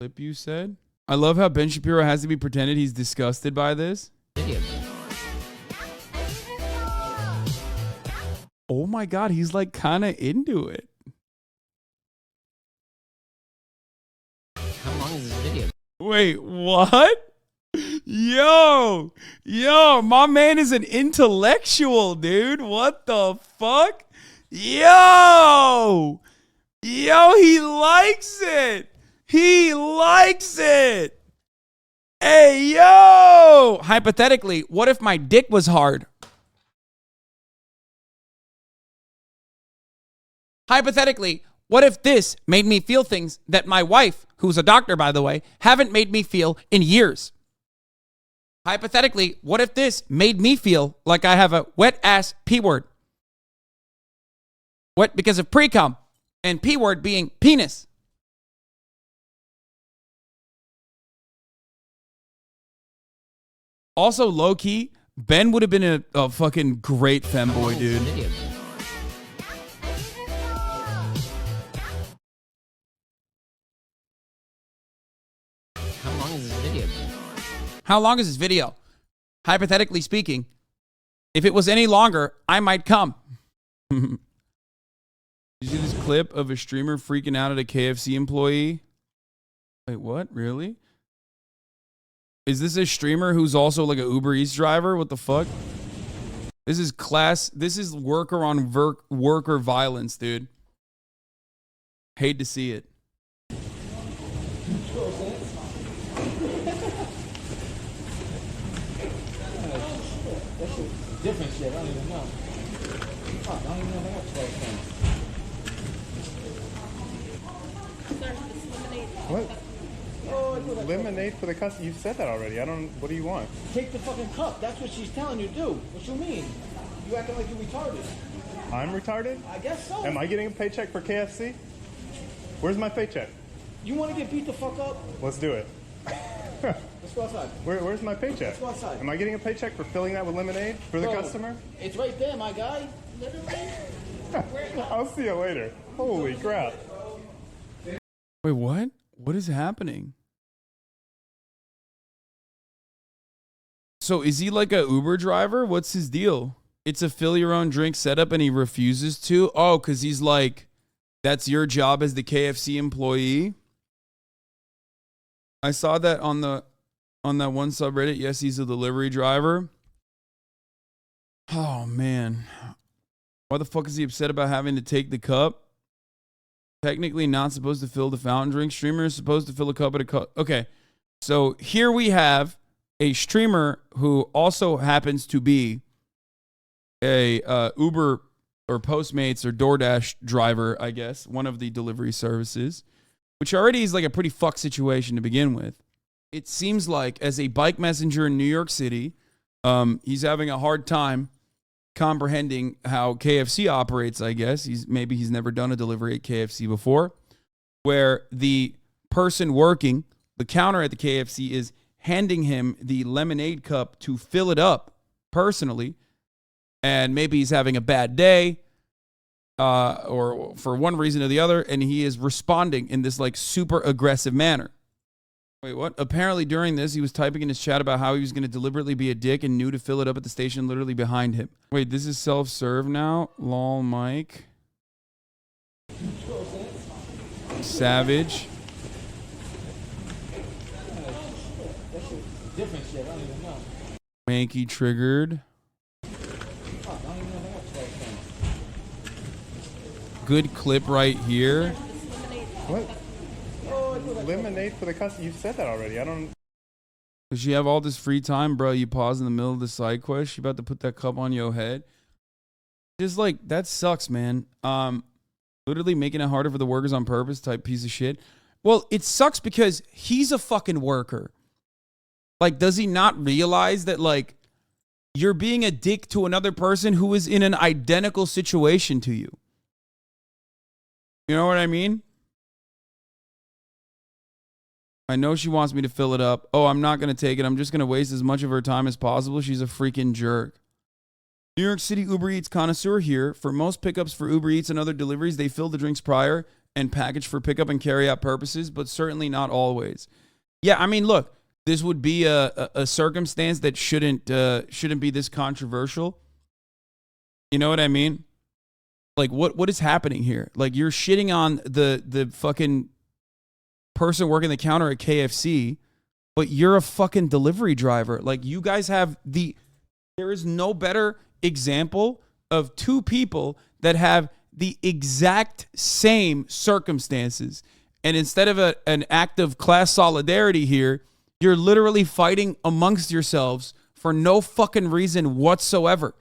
Clip you said? I love how Ben Shapiro has to be pretended he's disgusted by this. Oh my God, he's like kind of into it. How long is this video? Wait, what? Yo, my man is an intellectual, dude. What the fuck? Yo, he likes it. He likes it. Hey, yo. Hypothetically, what if my dick was hard? Hypothetically, what if this made me feel things that my wife, who's a doctor, by the way, haven't made me feel in years? Hypothetically, what if this made me feel like I have a wet-ass P-word? Wet because of pre-cum, and P-word being penis. Also, low-key, Ben would have been a fucking great femboy, dude. How long is this video? How long is this video? Hypothetically speaking, if it was any longer, I might come. Did you see this clip of a streamer freaking out at a KFC employee? Wait, what? Really? Is this a streamer who's also like an Uber Eats driver? What the fuck? This is worker on worker violence, dude. Hate to see it. Different shit, I don't even know. Fuck, I don't even know if I got 12 cents. What? Oh, lemonade for the customer. You said that already. I don't. What do you want? Take the fucking cup. That's what she's telling you to do. What you mean? You acting like you're retarded. I'm retarded? I guess so. Am I getting a paycheck for KFC? Where's my paycheck? You want to get beat the fuck up? Let's do it. Let's go outside. Where's my paycheck? Let's go outside. Am I getting a paycheck for filling that with lemonade for the Bro, customer? It's right there, my guy. I'll see you later. Holy crap. Wait, what? What is happening? So is he like a Uber driver? What's his deal? It's a fill your own drink setup and he refuses to? Oh, because he's like, that's your job as the KFC employee? I saw that on that one subreddit. Yes, he's a delivery driver. Oh, man. Why the fuck is he upset about having to take the cup? Technically not supposed to fill the fountain drink. Streamer is supposed to fill a cup at a cup. Okay, so here we have a streamer who also happens to be a Uber or Postmates or DoorDash driver, I guess, one of the delivery services, which already is like a pretty fucked situation to begin with. It seems like as a bike messenger in New York City, he's having a hard time comprehending how KFC operates, I guess. He's never done a delivery at KFC before, where the person working the counter at the KFC is handing him the lemonade cup to fill it up personally, and maybe he's having a bad day or for one reason or the other, and he is responding in this like super aggressive manner. Wait, what? Apparently during this, he was typing in his chat about how he was going to deliberately be a dick and knew to fill it up at the station literally behind him. Wait, this is self-serve now? Lol, Mike. Savage. Different shit, I don't even know. Mankey triggered. Fuck, I don't even know if I got 12 cents. Good clip right here. What? Lemonade for the customer. You said that already. I don't. Does she have all this free time, bro? You pause in the middle of the side quest. She about to put that cup on your head. Just like, that sucks, man. Literally making it harder for the workers on purpose type piece of shit. Well, it sucks because he's a fucking worker. Like, does he not realize that, like, you're being a dick to another person who is in an identical situation to you? You know what I mean? I know she wants me to fill it up. Oh, I'm not going to take it. I'm just going to waste as much of her time as possible. She's a freaking jerk. New York City Uber Eats connoisseur here. For most pickups for Uber Eats and other deliveries, they fill the drinks prior and packaged for pickup and carry out purposes, but certainly not always. Yeah, I mean, look, this would be a circumstance that shouldn't be this controversial. You know what I mean? Like, what is happening here? Like, you're shitting on the fucking person working the counter at KFC, but you're a fucking delivery driver. Like, you guys have there is no better example of two people that have the exact same circumstances. And instead of an act of class solidarity here, you're literally fighting amongst yourselves for no fucking reason whatsoever.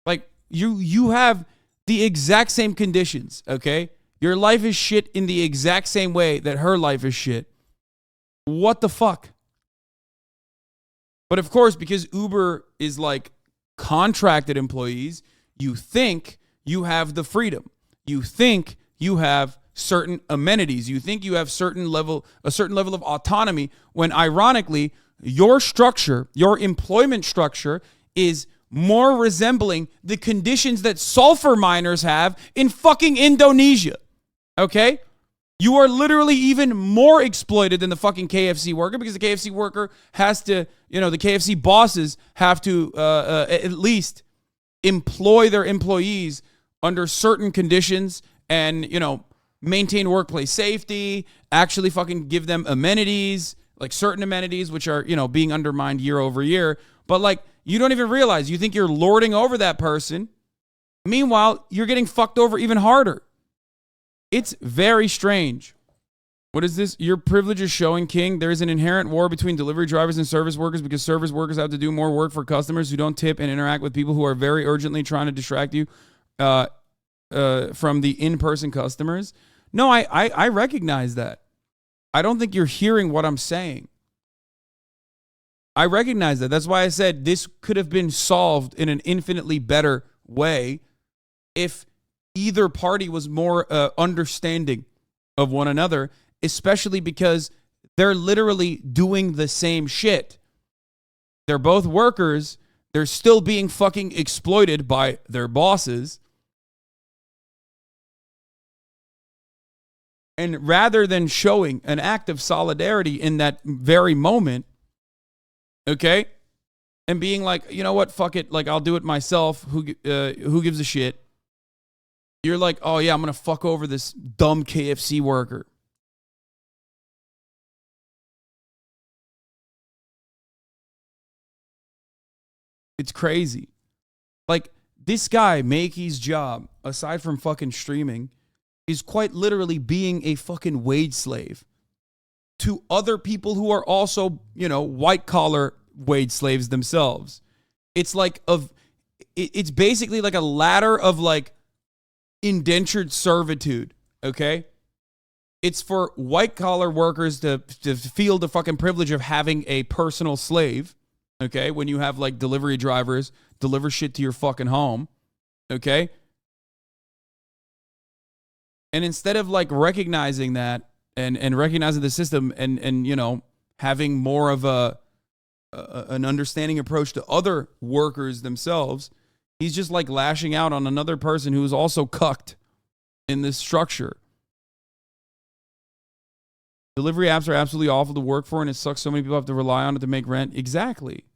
Like, you have the exact same conditions, okay? Your life is shit in the exact same way that her life is shit. What the fuck? But of course, because Uber is like contracted employees, you think you have the freedom. You think you have certain amenities. You think you have a certain level of autonomy, when ironically, your structure, your employment structure, is more resembling the conditions that sulfur miners have in fucking Indonesia. Okay? You are literally even more exploited than the fucking KFC worker, because the KFC worker has to, the KFC bosses have to at least employ their employees under certain conditions and, maintain workplace safety, actually fucking give them amenities, like certain amenities, which are, being undermined year over year. But like, you don't even realize, you think you're lording over that person. Meanwhile, you're getting fucked over even harder. It's very strange. What is this? Your privilege is showing, King. There is an inherent war between delivery drivers and service workers, because service workers have to do more work for customers who don't tip and interact with people who are very urgently trying to distract you from the in-person customers. No, I recognize that. I don't think you're hearing what I'm saying. I recognize that. That's why I said this could have been solved in an infinitely better way if either party was more understanding of one another, especially because they're literally doing the same shit. They're both workers. They're still being fucking exploited by their bosses. And rather than showing an act of solidarity in that very moment, okay, and being like, you know what, fuck it, like, I'll do it myself, who gives a shit? You're like, oh yeah, I'm going to fuck over this dumb KFC worker. It's crazy. Like, this guy, Makey's job, aside from fucking streaming, is quite literally being a fucking wage slave to other people who are also, white collar wage slaves themselves. It's like it's basically like a ladder of like indentured servitude, okay? It's for white collar workers to feel the fucking privilege of having a personal slave, okay? When you have like delivery drivers deliver shit to your fucking home, okay? And instead of like recognizing that and recognizing the system and having more of an understanding approach to other workers themselves, he's just like lashing out on another person who is also cucked in this structure. Delivery apps are absolutely awful to work for, and it sucks so many people have to rely on it to make rent. Exactly.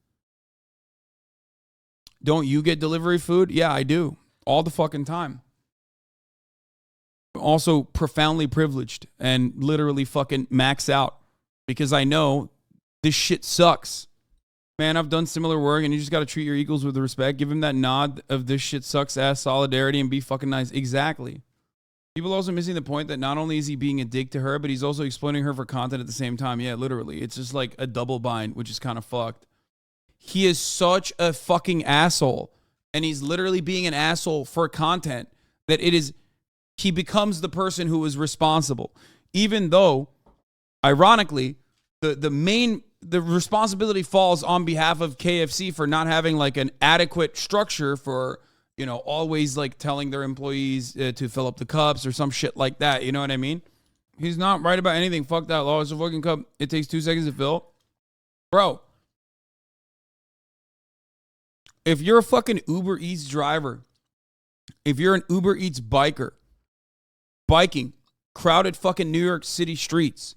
Don't you get delivery food? Yeah, I do. All the fucking time. Also profoundly privileged and literally fucking max out because I know this shit sucks. Man, I've done similar work, and you just got to treat your equals with respect. Give him that nod of this shit sucks ass solidarity and be fucking nice. Exactly. People are also missing the point that not only is he being a dick to her, but he's also exploiting her for content at the same time. Yeah, literally. It's just like a double bind, which is kind of fucked. He is such a fucking asshole, and he's literally being an asshole for content that he becomes the person who is responsible. Even though, ironically, the responsibility falls on behalf of KFC for not having like an adequate structure for, always like telling their employees to fill up the cups or some shit like that. You know what I mean? He's not right about anything. Fuck that law. It's a fucking cup. It takes 2 seconds to fill. Bro, if you're a fucking Uber Eats driver, if you're an Uber Eats biker, biking crowded fucking New York City streets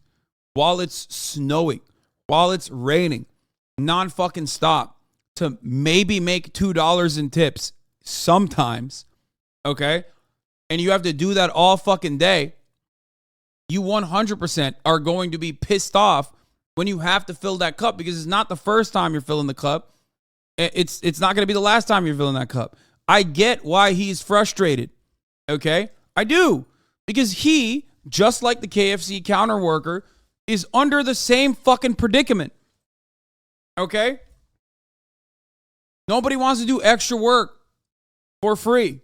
while it's snowing, while it's raining, non-fucking stop to maybe make $2 in tips sometimes, okay? And you have to do that all fucking day. You 100% are going to be pissed off when you have to fill that cup because it's not the first time you're filling the cup. It's not going to be the last time you're filling that cup. I get why he's frustrated, okay? I do. Because he, just like the KFC counter worker, is under the same fucking predicament, okay? Nobody wants to do extra work for free,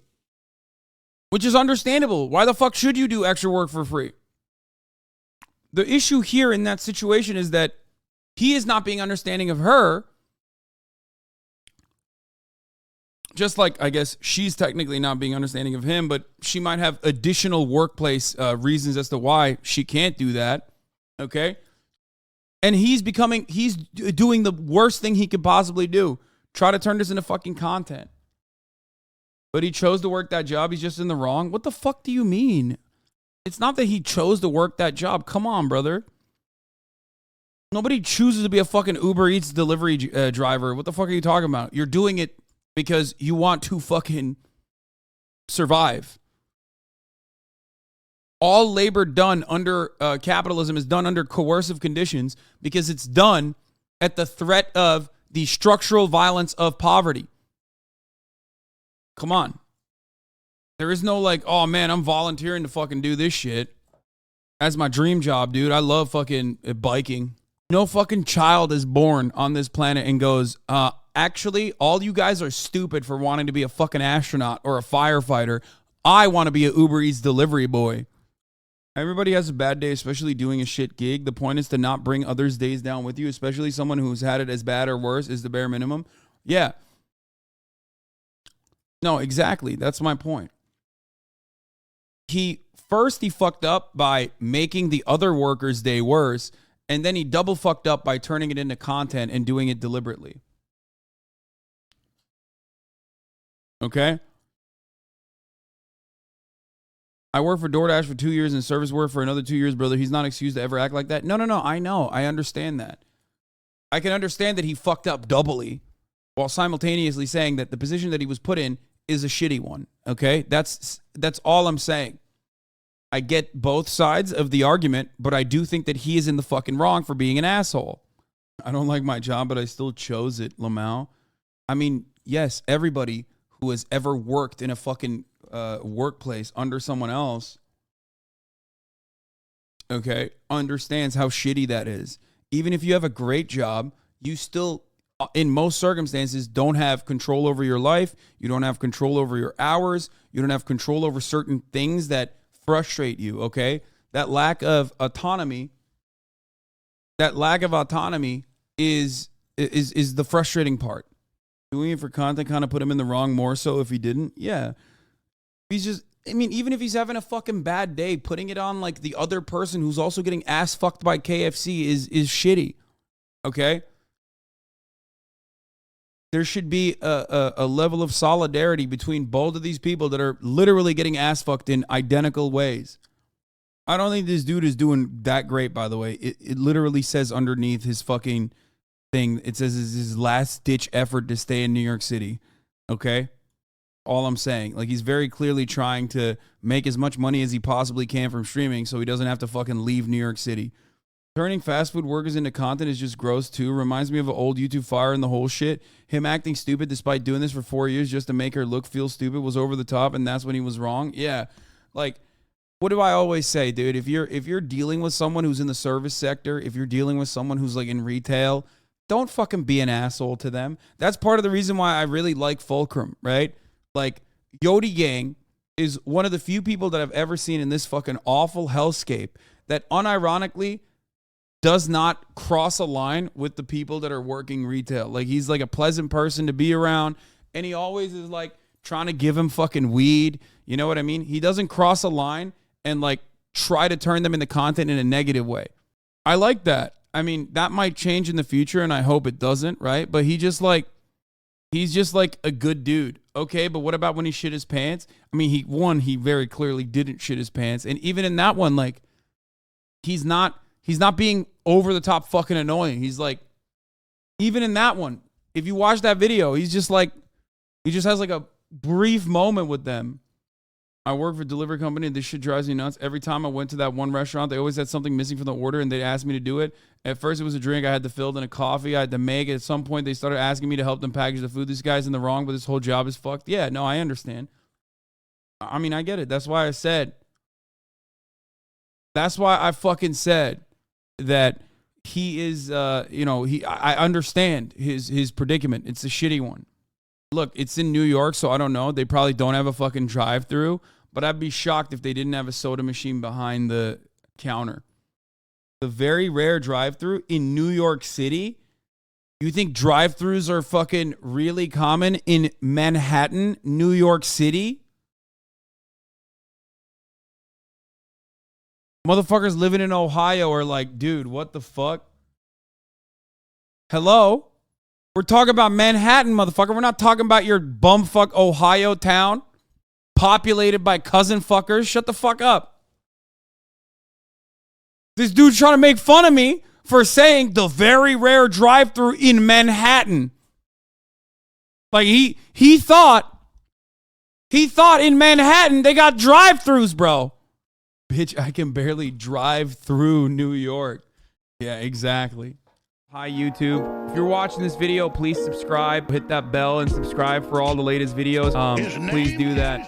which is understandable. Why the fuck should you do extra work for free? The issue here in that situation is that he is not being understanding of her. Just like, I guess, she's technically not being understanding of him, but she might have additional workplace reasons as to why she can't do that, okay? And he's doing the worst thing he could possibly do. Try to turn this into fucking content. But he chose to work that job. He's just in the wrong. What the fuck do you mean? It's not that he chose to work that job. Come on, brother. Nobody chooses to be a fucking Uber Eats delivery driver. What the fuck are you talking about? You're doing it because you want to fucking survive. All labor done under capitalism is done under coercive conditions because it's done at the threat of the structural violence of poverty. Come on. There is no like, oh man, I'm volunteering to fucking do this shit. That's my dream job, dude. I love fucking biking. No fucking child is born on this planet and goes, actually, all you guys are stupid for wanting to be a fucking astronaut or a firefighter. I want to be a Uber Eats delivery boy. Everybody has a bad day, especially doing a shit gig. The point is to not bring others' days down with you, especially someone who's had it as bad or worse is the bare minimum. Yeah. No, exactly. That's my point. He fucked up by making the other workers' day worse, and then he double fucked up by turning it into content and doing it deliberately. Okay? I worked for DoorDash for 2 years and service work for another 2 years, brother. He's not excused to ever act like that. No. I know. I understand that. I can understand that he fucked up doubly while simultaneously saying that the position that he was put in is a shitty one. Okay? That's all I'm saying. I get both sides of the argument, but I do think that he is in the fucking wrong for being an asshole. I don't like my job, but I still chose it, Lamau. I mean, yes, everybody who has ever worked in a fucking workplace under someone else, okay, understands how shitty that is. Even if you have a great job, you still, in most circumstances, don't have control over your life. You don't have control over your hours. You don't have control over certain things that frustrate you, okay? That lack of autonomy is the frustrating part. Doing it for content kind of put him in the wrong more so if he didn't. Yeah. He's just, I mean, even if he's having a fucking bad day, putting it on like the other person who's also getting ass fucked by KFC is shitty. Okay? There should be a level of solidarity between both of these people that are literally getting ass fucked in identical ways. I don't think this dude is doing that great, by the way. It literally says underneath his fucking thing, it says it's his last ditch effort to stay in New York City. Okay? All I'm saying. Like, he's very clearly trying to make as much money as he possibly can from streaming so he doesn't have to fucking leave New York City. Turning fast food workers into content is just gross too. Reminds me of an old YouTube fire and the whole shit. Him acting stupid despite doing this for 4 years just to make her feel stupid was over the top, and that's when he was wrong. Yeah. Like, what do I always say, dude? If you're dealing with someone who's in the service sector, if you're dealing with someone who's like in retail, don't fucking be an asshole to them. That's part of the reason why I really like Fulcrum, right? Like, Yodi Gang is one of the few people that I've ever seen in this fucking awful hellscape that unironically does not cross a line with the people that are working retail. Like, he's like a pleasant person to be around, and he always is like trying to give him fucking weed. You know what I mean? He doesn't cross a line and like try to turn them into content in a negative way. I like that. I mean, that might change in the future, and I hope it doesn't, right? But he just like, He's just like a good dude. Okay, but what about when he shit his pants? I mean, he very clearly didn't shit his pants. And even in that one, like, he's not being over the top fucking annoying. He's like, even in that one, if you watch that video, he's just like, he just has like a brief moment with them. I work for a delivery company. This shit drives me nuts. Every time I went to that one restaurant, they always had something missing from the order, and they'd ask me to do it. At first, it was a drink I had to fill, then a coffee I had to make. At some point, they started asking me to help them package the food. This guy's in the wrong, but this whole job is fucked. Yeah, no, I understand. I mean, I get it. That's why I said. That's why I fucking said that he is. I understand his predicament. It's a shitty one. Look, it's in New York, so I don't know. They probably don't have a fucking drive-through, but I'd be shocked if they didn't have a soda machine behind the counter. The very rare drive-through in New York City. You think drive-throughs are fucking really common in Manhattan, New York City? Motherfuckers living in Ohio are like, dude, what the fuck? Hello? We're talking about Manhattan, motherfucker. We're not talking about your bumfuck Ohio town populated by cousin fuckers. Shut the fuck up. This dude's trying to make fun of me for saying the very rare drive-thru in Manhattan. Like he thought in Manhattan they got drive-thrus, bro. Bitch, I can barely drive through New York. Yeah, exactly. Hi, YouTube. If you're watching this video, please subscribe. Hit that bell and subscribe for all the latest videos. Please do that.